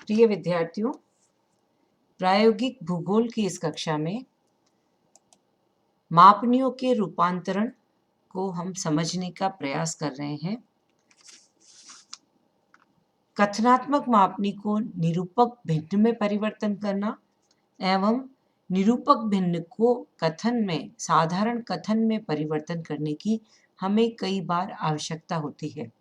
प्रिय विद्यार्थियों, प्रायोगिक भूगोल की इस कक्षा में मापनियों के रूपांतरण को हम समझने का प्रयास कर रहे हैं। कथनात्मक मापनी को निरूपक भिन्न में परिवर्तन करना एवं निरूपक भिन्न को कथन में साधारण कथन में परिवर्तन करने की हमें कई बार आवश्यकता होती है।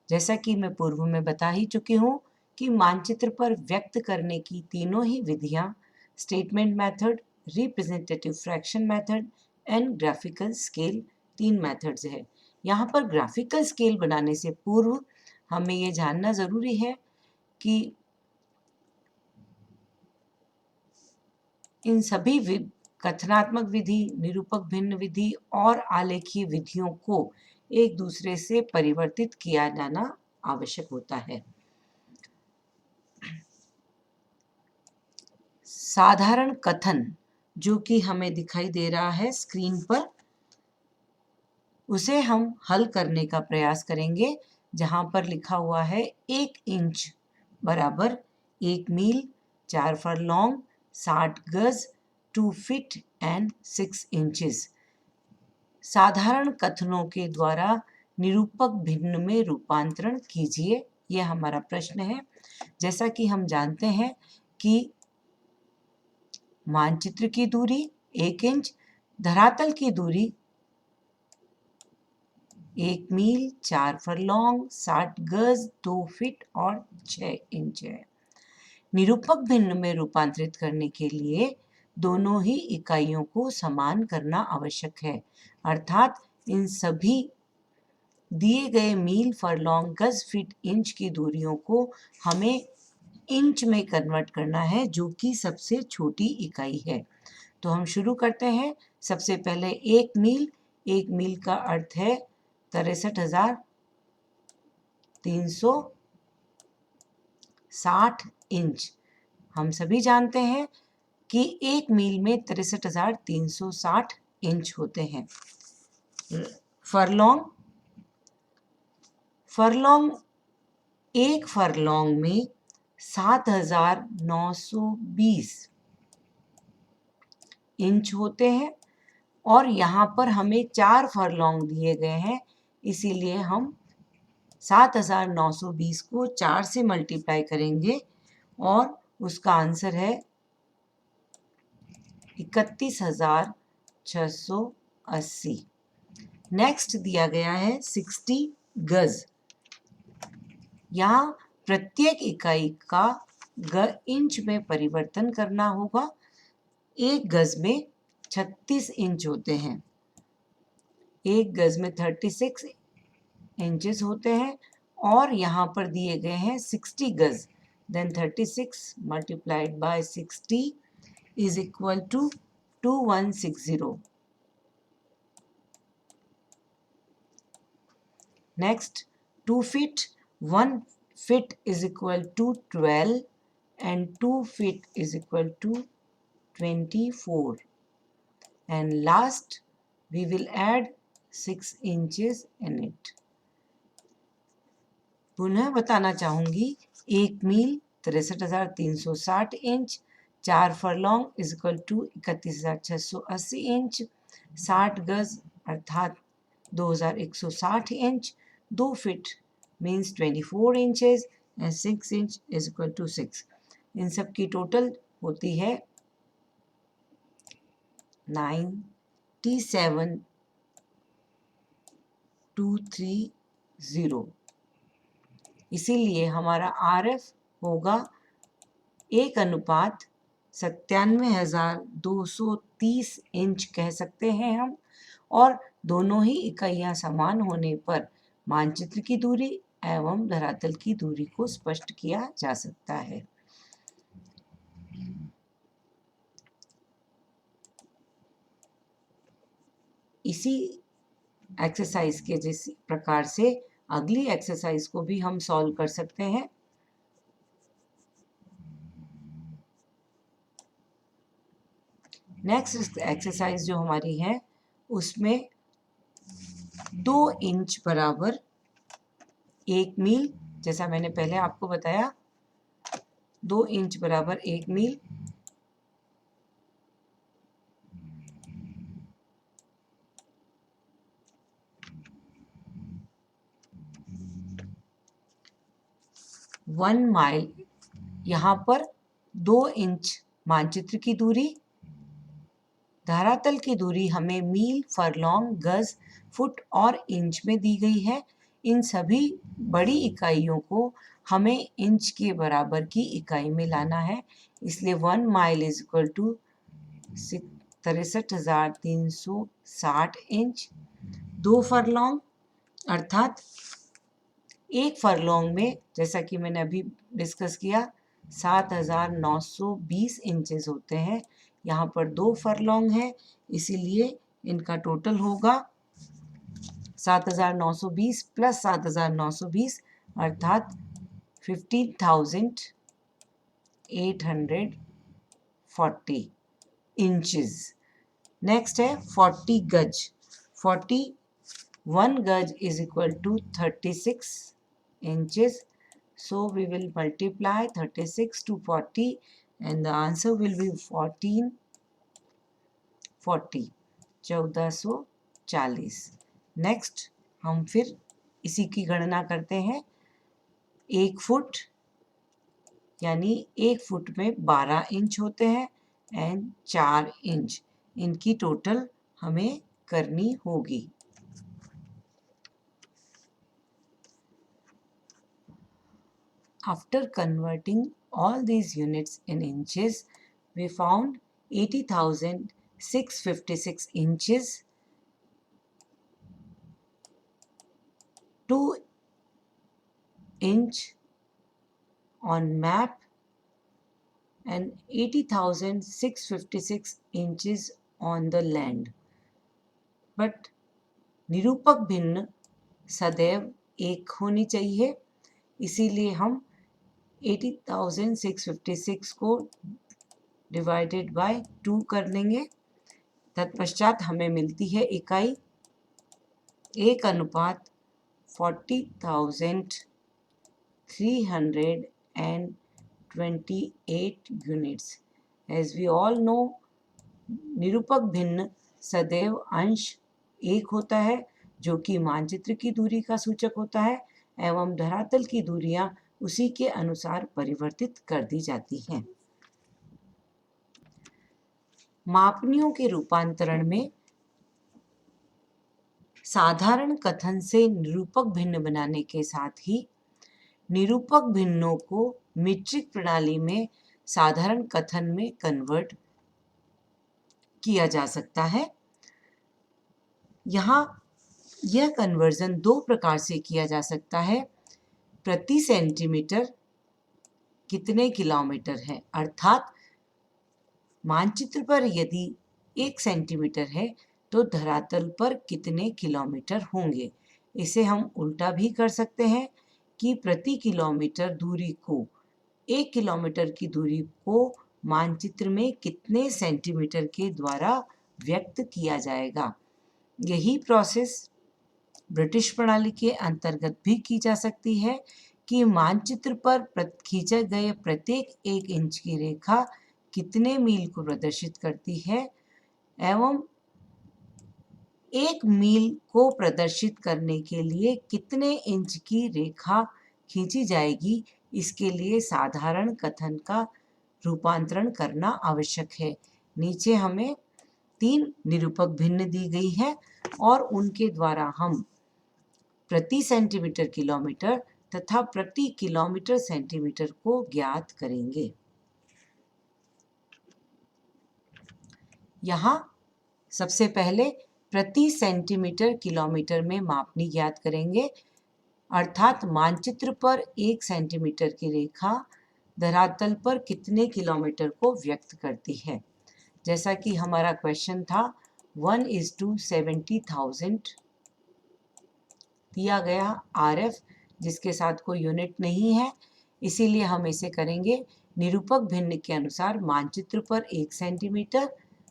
जैसा कि मैं पूर्व में बता ही चुकी हूँ कि मानचित्र पर व्यक्त करने की तीनों ही विधियाँ statement method, representative fraction method and graphical scale 3 methods है। यहाँ पर ग्राफिकल स्केल बनाने से पूर्व हमें ये जानना ज़रूरी है कि इन सभी कथनात्मक विधि, निरूपक भिन्न विधि और आलेखीय विधियों को एक दूसरे से परिवर्तित किया जाना आवश्यक होता है। साधारण कथन जो कि हमें दिखाई दे रहा है स्क्रीन पर, उसे हम हल करने का प्रयास करेंगे। जहां पर लिखा हुआ है 1 इंच बराबर 1 मील, 4 फरलॉन्ग, 60 गज, 2 फीट एंड 6 इंचेस। साधारण कथनों के द्वारा निरूपक भिन्न में रूपांतरण कीजिए, यह हमारा प्रश्न है। जैसा कि हम जानते हैं कि मानचित्र की दूरी 1 इंच, धरातल की दूरी 1 मील, 4 फरलॉन्ग, 60 गज, 2 फीट और 6 इंच है। निरूपक भिन्न में रूपांतरित करने के लिए दोनों ही इकाइयों को समान करना आवश्यक है, अर्थात इन सभी दिए गए मील, फरलॉन्ग, गज, फीट, इंच की दूरियों को हमें इंच में कन्वर्ट करना है, जो कि सबसे छोटी इकाई है। तो हम शुरू करते हैं। सबसे पहले 1 मील, 1 मील का अर्थ है 63,360 इंच। हम सभी जानते हैं कि 1 मील में 63,360 इंच होते हैं। फरलॉन्ग, एक फरलॉन्ग में 7,920 इंच होते हैं और यहाँ पर हमें 4 फरलॉन्ग दिए गए हैं, इसीलिए हम 7,920 को 4 से मल्टीप्लाई करेंगे और उसका आंसर है 31,680। नेक्स्ट दिया गया है 60 गज। यहाँ प्रत्येक इकाई का इंच में परिवर्तन करना होगा। 1 गज में 36 इंच होते हैं, 1 गज में 36 इंचेस होते हैं और यहाँ पर दिए गए हैं 60 गज। Then 36 multiplied by 60 is equal to 2160। Next 2 feet, 1 feet is equal to 12 and 2 feet is equal to 24, and last we will add 6 inches in it. पुनः बताना चाहूंगी, 1 मील 63,360 inch, 4 furlong is equal to 31,680 inch, 60 गज अर्थात 2,160 inch, 2 feet means 24 inches and 6 inch is equal to 6. इन सब की total होती है 97,230। इसीलिए हमारा RF होगा 1:97,230 इंच कह सकते हैं हम। और दोनों ही इकाइयां समान होने पर मानचित्र की दूरी एवं धरातल की दूरी को स्पष्ट किया जा सकता है। इसी एक्सरसाइज के जिस प्रकार से अगली एक्सरसाइज को भी हम सॉल्व कर सकते हैं। नेक्स्ट एक्सरसाइज जो हमारी है उसमें 2 इंच बराबर 1 मील, जैसा मैंने पहले आपको बताया, 2 इंच बराबर 1 मील। वन माइल, यहाँ पर 2 इंच मानचित्र की दूरी, धरातल की दूरी हमें मील, फरलॉन्ग, गज, फुट और इंच में दी गई है। इन सभी बड़ी इकाइयों को हमें इंच के बराबर की इकाई में लाना है, इसलिए 1 mile is equal to 63,360 inch. 2 furlong अर्थात एक फरलॉन्ग में, जैसा कि मैंने अभी डिस्कस किया, 7,920 इंचेस होते हैं। यहाँ पर 2 फरलॉन्ग है, इसीलिए इनका टोटल होगा 7,920 प्लस 7,920 अर्थात 15,840 इंचेस। नेक्स्ट है 40 गज। 41 gauge is equal to 36 inches. So we will multiply 36 to 40 and the answer will be 1440, 1440। Next हम फिर इसी की गणना करते हैं। 1 फुट यानी 1 फुट में 12 इंच होते हैं एंड 4 इंच, इनकी टोटल हमें करनी होगी। After converting all these units in inches, we found 80,656 inches, 2 inch on map and 80,656 inches on the land. But निरूपक भिन्न सदैव एक होनी चाहिए, इसीलिए हम 80,656 को डिवाइडेड बाय 2 कर देंगे। तत्पश्चात हमें मिलती है इकाई 1:40,328 units. As we all know, निरूपक भिन्न सदैव अंश 1 होता है, जो कि मानचित्र की दूरी का सूचक होता है, एवं धरातल की दूरियां उसी के अनुसार परिवर्तित कर दी जाती हैं। मापनियों के रूपांतरण में साधारण कथन से निरूपक भिन्न बनाने के साथ ही निरूपक भिन्नों को मीट्रिक प्रणाली में साधारण कथन में कन्वर्ट किया जा सकता है। यहाँ यह कन्वर्जन 2 प्रकार से किया जा सकता है। प्रति सेंटीमीटर कितने किलोमीटर है, अर्थात मानचित्र पर यदि 1 सेंटीमीटर है तो धरातल पर कितने किलोमीटर होंगे। इसे हम उल्टा भी कर सकते हैं कि प्रति किलोमीटर दूरी को, 1 किलोमीटर की दूरी को मानचित्र में कितने सेंटीमीटर के द्वारा व्यक्त किया जाएगा। यही प्रोसेस ब्रिटिश प्रणाली के अंतर्गत भी की जा सकती है कि मानचित्र पर खींचे गए प्रत्येक 1 इंच की रेखा कितने मील को प्रदर्शित करती है, एवं 1 मील को प्रदर्शित करने के लिए कितने इंच की रेखा खींची जाएगी, इसके लिए साधारण कथन का रूपांतरण करना आवश्यक है। नीचे हमें 3 निरूपक भिन्न दी गई है और उनके द्वारा हम प्रति सेंटीमीटर किलोमीटर तथा प्रति किलोमीटर सेंटीमीटर को ज्ञात करेंगे। यहाँ सबसे पहले प्रति सेंटीमीटर किलोमीटर में मापनी ज्ञात करेंगे, अर्थात मानचित्र पर 1 सेंटीमीटर की रेखा धरातल पर कितने किलोमीटर को व्यक्त करती है। जैसा कि हमारा क्वेश्चन था 1:70,000 दिया गया RF, जिसके साथ कोई यूनिट नहीं है, इसीलिए हम इसे करेंगे निरूपक भिन्न के अनुसार मानचित्र पर 1 सेंटीमीटर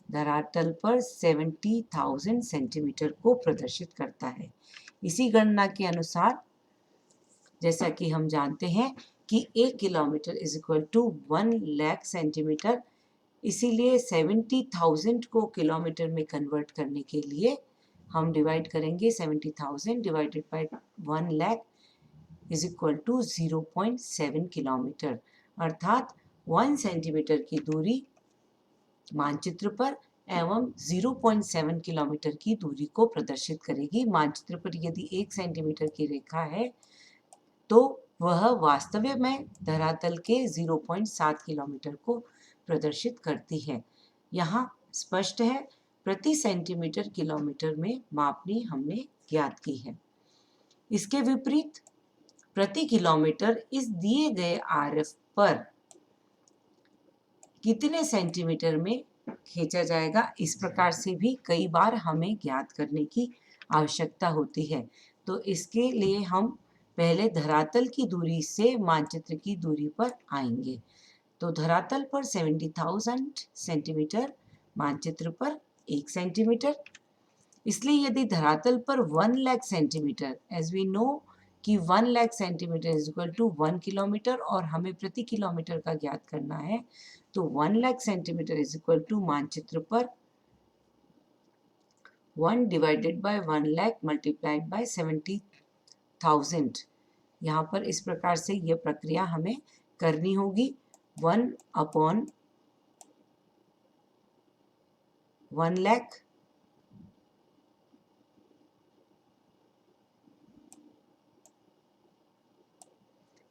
धरातल पर 70,000 सेंटीमीटर को प्रदर्शित करता है। इसी गणना के अनुसार, जैसा कि हम जानते हैं कि 1 kilometre is equal to 1 lakh centimetre, इसीलिए 70,000 को किलोमीटर में कन्वर्ट करने के लिए हम डिवाइड करेंगे 70,000 divided by 1 lakh is equal to 0.7 kilometre, अर्थात 1 सेंटीमीटर की दूरी मानचित्र पर एवं 0.7 किलोमीटर की दूरी को प्रदर्शित करेगी। मानचित्र पर यदि 1 सेंटीमीटर की रेखा है तो वह वास्तव में धरातल के 0.7 किलोमीटर को प्रदर्शित करती है। यहाँ स्पष्ट है, प्रति सेंटीमीटर किलोमीटर में मापनी हमने ज्ञात की है। इसके विपरीत प्रति किलोमीटर इस दिए गए आरएफ पर कितने सेंटीमीटर में खींचा जाएगा, इस प्रकार से भी कई बार हमें ज्ञात करने की आवश्यकता होती है। तो इसके लिए हम पहले धरातल की दूरी से मानचित्र की दूरी पर आएंगे। तो धरातल पर 70,000 सेंटीमीटर, मानचित्र पर 1 सेंटीमीटर। इसलिए यदि धरातल पर 1 lakh centimetre, as we know कि 1 lakh centimetre is equal to 1 kilometre और हमें प्रति किलोमीटर का ज्ञात करना है, तो 1 lakh centimetre is equal to मानचित्र पर 1 divided by 1 lakh multiplied by 70,000। यहाँ पर इस प्रकार से यह प्रक्रिया हमें करनी होगी। 1 अपॉन 1 लाख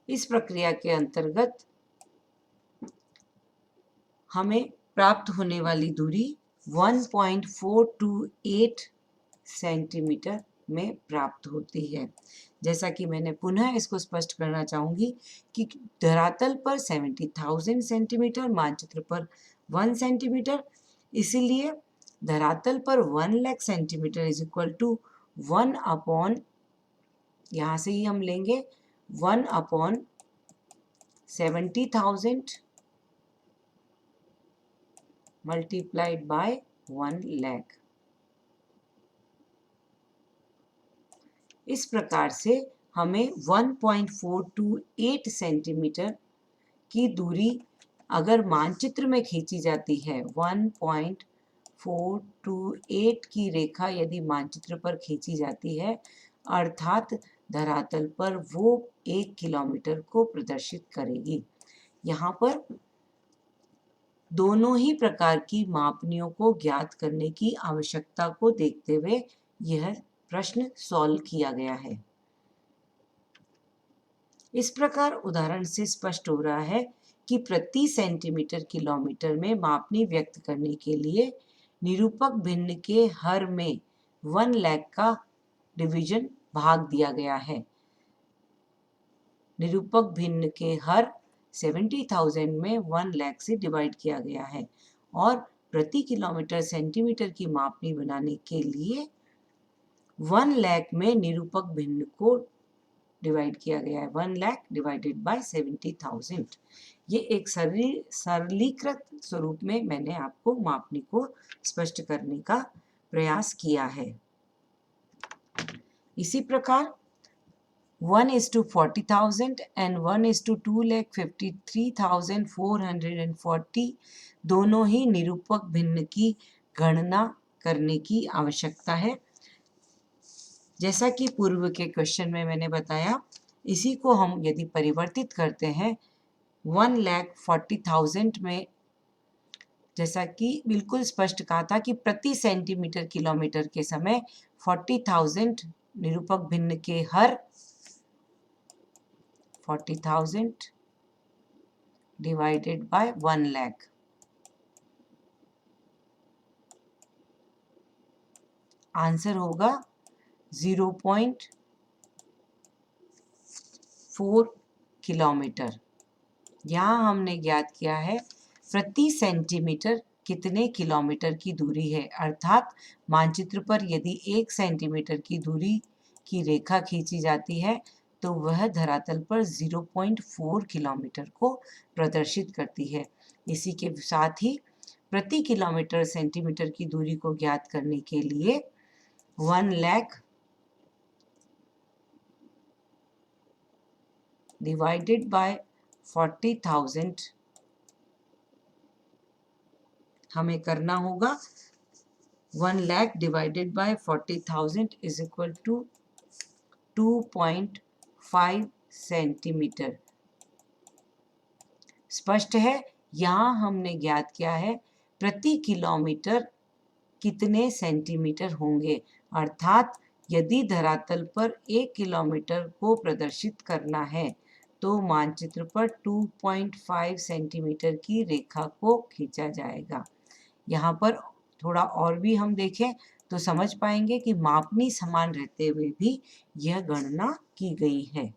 इस प्रक्रिया के अंतर्गत हमें प्राप्त होने वाली दूरी 1.428 सेंटीमीटर में प्राप्त होती है। जैसा कि मैंने पुनः इसको स्पष्ट करना चाहूँगी कि धरातल पर 70,000 सेंटीमीटर, मानचित्र पर 1 सेंटीमीटर, इसीलिए धरातल पर 1 lakh centimetre is equal to 1 upon, यहाँ से ही हम लेंगे 1 अपॉन 70,000 मल्टीप्लाइड बाय 1 लाख। इस प्रकार से हमें 1.428 सेंटीमीटर की दूरी अगर मानचित्र में खींची जाती है, 1.428 की रेखा यदि मानचित्र पर खींची जाती है, अर्थात धरातल पर वो 1 किलोमीटर को प्रदर्शित करेगी। यहाँ पर दोनों ही प्रकार की मापनियों को ज्ञात करने की आवश्यकता को देखते हुए यह प्रश्न सॉल्व किया गया है। इस प्रकार उदाहरण से स्पष्ट हो रहा है कि प्रति सेंटीमीटर किलोमीटर में मापनी व्यक्त करने के लिए निरूपक भिन्न के हर में 1 लाख का डिवीजन भाग दिया गया है। निरूपक भिन्न के हर 70,000 में 1 लाख से डिवाइड किया गया है और प्रति किलोमीटर सेंटीमीटर की मापनी बनाने के लिए 1 लाख में निरूपक भिन्न को डिवाइड किया गया है। 1 लाख डिवाइडेड बाय 70,000। ये एक सरलीकृत स्वरूप में मैंने आपको मापनी को स्पष्ट करने का प्रयास किया है। इसी प्रकार 1:40,000 and 1:2,53,440 दोनों ही निरूपक भिन्न की गणना करने की आवश्यकता है। जैसा कि पूर्व के क्वेश्चन में मैंने बताया, इसी को हम यदि परिवर्तित करते हैं 1,40,000 में, जैसा कि बिल्कुल स्पष्ट कहा था कि प्रति सेंटीमीटर किलोमीटर के समय 40,000 निरूपक भिन्न के हर 40,000 डिवाइडेड बाय 1 लाख, आंसर होगा 0.4 किलोमीटर। यहाँ हमने ज्ञात किया है प्रति सेंटीमीटर कितने किलोमीटर की दूरी है, अर्थात मानचित्र पर यदि 1 सेंटीमीटर की दूरी की रेखा खींची जाती है तो वह धरातल पर 0.4 किलोमीटर को प्रदर्शित करती है। इसी के साथ ही प्रति किलोमीटर सेंटीमीटर की दूरी को ज्ञात करने के लिए 1 लाख डिवाइडेड बाय 40,000 हमें करना होगा। 1 lakh divided by 40,000 is equal to 2.5 centimetre. स्पष्ट है। यहाँ हमने ज्ञात किया है प्रति किलोमीटर कितने सेंटीमीटर होंगे, अर्थात यदि धरातल पर 1 किलोमीटर को प्रदर्शित करना है तो मानचित्र पर 2.5 सेंटीमीटर की रेखा को खींचा जाएगा। यहाँ पर थोड़ा और भी हम देखें तो समझ पाएंगे कि मापनी समान रहते हुए भी यह गणना की गई है।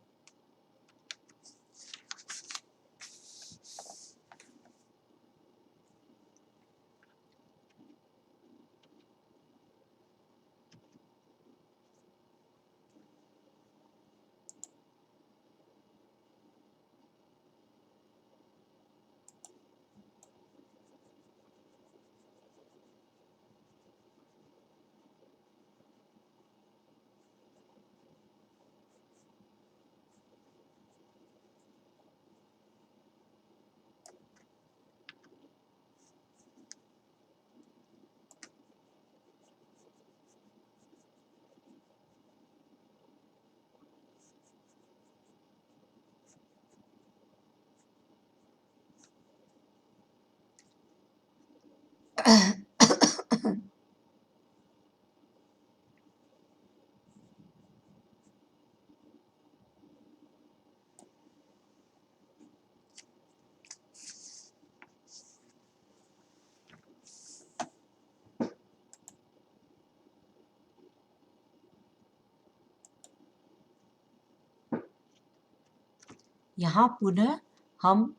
यहाँ पुनः हम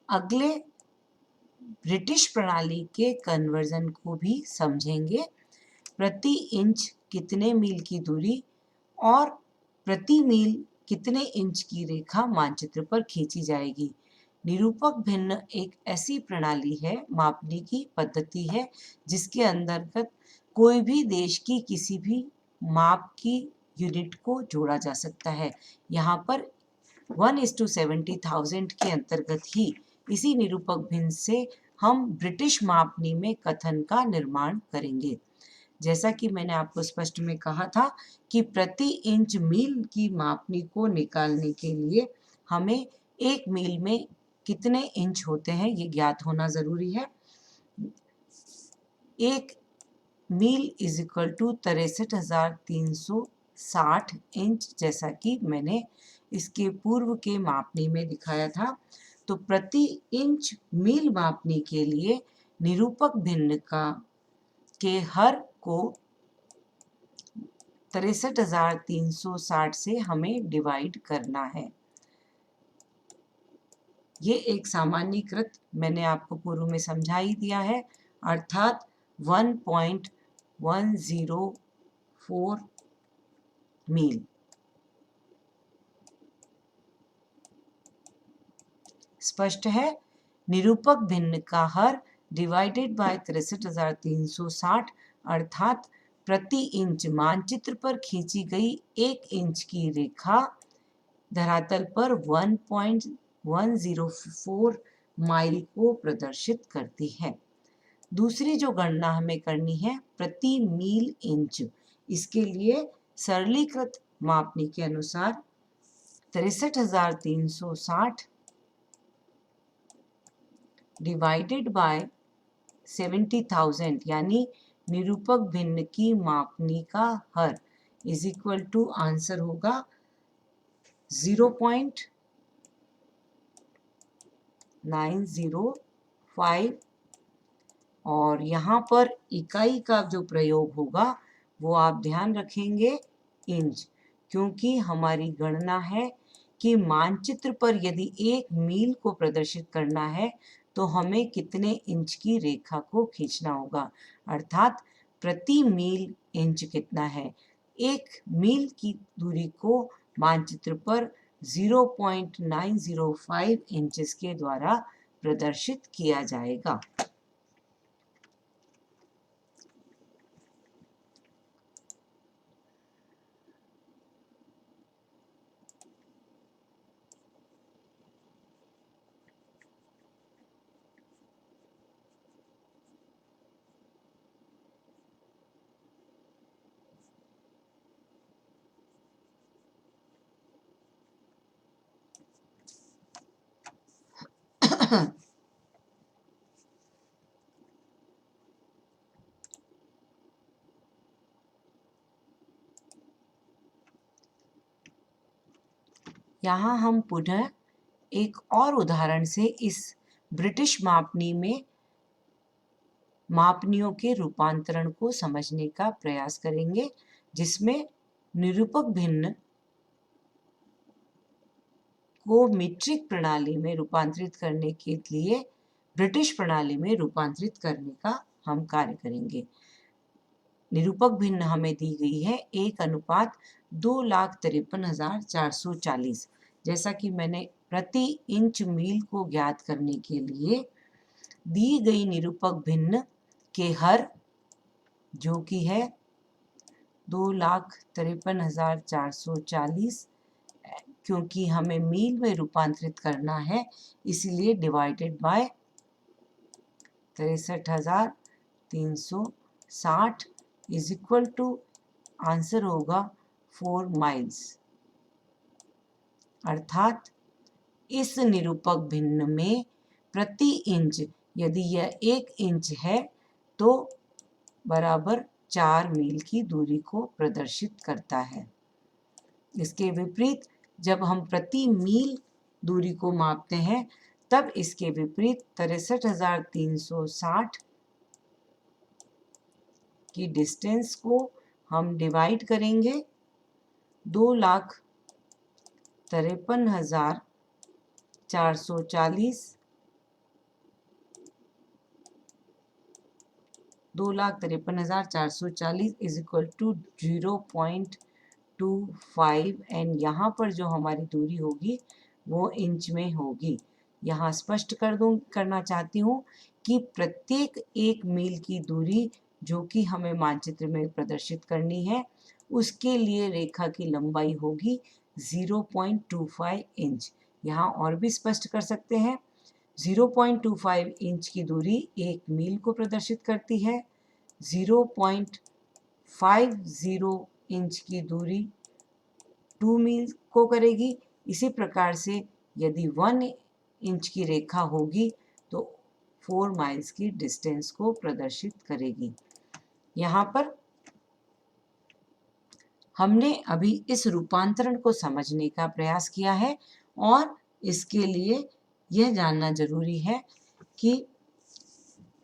अगले ब्रिटिश प्रणाली के कन्वर्जन को भी समझेंगे। प्रति इंच कितने मील की दूरी और प्रति मील कितने इंच की रेखा मानचित्र पर खींची जाएगी। निरूपक भिन्न एक ऐसी प्रणाली है, मापने की पद्धति है, जिसके अंतर्गत कोई भी देश की किसी भी माप की यूनिट को जोड़ा जा सकता है। यहाँ पर 1:70,000 के अंतर्गत ही इसी निरूपक भिन्न से हम ब्रिटिश मापनी में कथन का निर्माण करेंगे। जैसा कि मैंने आपको स्पष्ट में कहा था कि प्रति इंच मील की मापनी को निकालने के लिए हमें 1 मील में कितने इंच होते हैं ये ज्ञात होना जरूरी है। 1 मील इज इक्वल टू 63,360 इंच, जैसा कि मैंने इसके पूर्व के मापनी में दिखाया था। तो प्रति इंच मील मापनी के लिए निरूपक भिन्न का के हर को 63,360 से हमें डिवाइड करना है। ये एक सामान्यीकृत मैंने आपको पूर्व में समझा ही दिया है, अर्थात 1.104 मील। स्पष्ट है। निरूपक भिन्न का हर डिवाइडेड बाय 63,360 अर्थात प्रति इंच मानचित्र पर खींची गई 1 इंच की रेखा धरातल पर 1.104 माइल को प्रदर्शित करती है। दूसरी जो गणना हमें करनी है प्रति मील इंच, इसके लिए सरलीकृत मापनी के अनुसार 63,360 डिवाइडेड बाय 70,000 यानी निरूपक भिन्न की मापनी का हर इज इक्वल टू आंसर होगा 0.905 और यहाँ पर इकाई का जो प्रयोग होगा वो आप ध्यान रखेंगे इंच, क्योंकि हमारी गणना है कि मानचित्र पर यदि 1 मील को प्रदर्शित करना है तो हमें कितने इंच की रेखा को खींचना होगा, अर्थात प्रति मील इंच कितना है। 1 मील की दूरी को मानचित्र पर 0.905 इंचेस के द्वारा प्रदर्शित किया जाएगा। यहाँ हम पुनः एक और उदाहरण से इस ब्रिटिश मापनी में मापनियों के रूपांतरण को समझने का प्रयास करेंगे, जिसमें निरूपक भिन्न को मीट्रिक प्रणाली में रूपांतरित करने के लिए ब्रिटिश प्रणाली में रूपांतरित करने का हम कार्य करेंगे। निरूपक भिन्न हमें दी गई है 1:2,53,440। जैसा कि मैंने प्रति इंच मील को ज्ञात करने के लिए दी गई निरूपक भिन्न के हर, जो कि है 2,53,440, क्योंकि हमें मील में रूपांतरित करना है इसलिए divided by 63,360 is equal to answer होगा 4 माइल्स। अर्थात इस निरूपक भिन्न में प्रति इंच यदि यह 1 इंच है तो बराबर 4 मील की दूरी को प्रदर्शित करता है। इसके विपरीत जब हम प्रति मील दूरी को मापते हैं तब इसके विपरीत 63,360 की डिस्टेंस को हम डिवाइड करेंगे 2,53,440 2,53,440 इज इक्वल टू 0.25 एंड यहाँ पर जो हमारी दूरी होगी वो इंच में होगी। यहाँ स्पष्ट करना चाहती हूँ कि प्रत्येक 1 मील की दूरी जो कि हमें मानचित्र में प्रदर्शित करनी है उसके लिए रेखा की लंबाई होगी 0.25 इंच। यहाँ और भी स्पष्ट कर सकते हैं 0.25 इंच की दूरी 1 मील को प्रदर्शित करती है, 0.50 इंच की दूरी 2 मील को करेगी। इसी प्रकार से यदि 1 इंच की रेखा होगी तो 4 माइल्स की डिस्टेंस को प्रदर्शित करेगी। यहाँ पर हमने अभी इस रूपांतरण को समझने का प्रयास किया है और इसके लिए यह जानना जरूरी है कि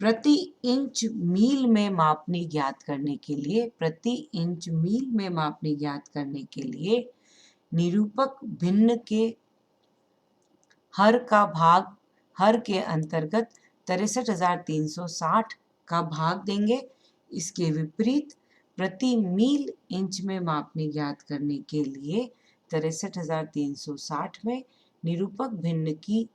प्रति इंच मील में मापनी ज्ञात करने के लिए निरूपक भिन्न के हर का भाग हर के अंतर्गत 63,360 का भाग देंगे। इसके विपरीत प्रति मील इंच में मापनी ज्ञात करने के लिए 63,360 में निरूपक भिन्न की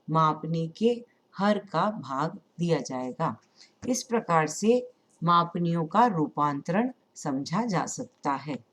मापनी के हर का भाग दिया जाएगा। इस प्रकार से मापनियों का रूपांतरण समझा जा सकता है।